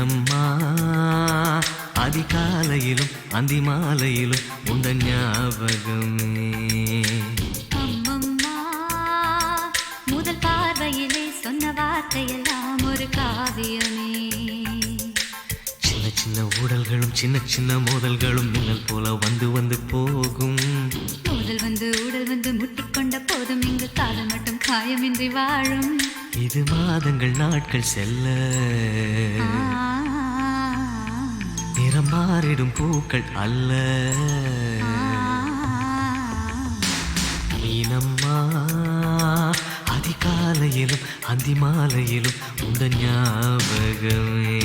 மீனம்மா அதிகாலையிலும் அந்தி மாலையிலும் உந்த ஞாபகமே. அம்மம்மா முதல் பார்வையிலே சொன்ன வார்த்தையெல்லாம் ஒரு காவியமே. சின்ன சின்ன ஊடல்களும் சின்ன சின்ன மோதல்களும் மின்னல் போல வந்து வந்து போகும். மோதல் வந்து ஊடல் வந்து முட்டிக்கொண்ட போதும் இங்கு காதல் மட்டும் காயமின்றி வாழும். இது மாதங்கள் நாட்கள் செல்ல நிறம் மாறிடும் பூக்கள் அல்ல. மீனம்மா அதிகாலையிலும் அந்தி மாலையிலும் உந்த ஞாபகமே.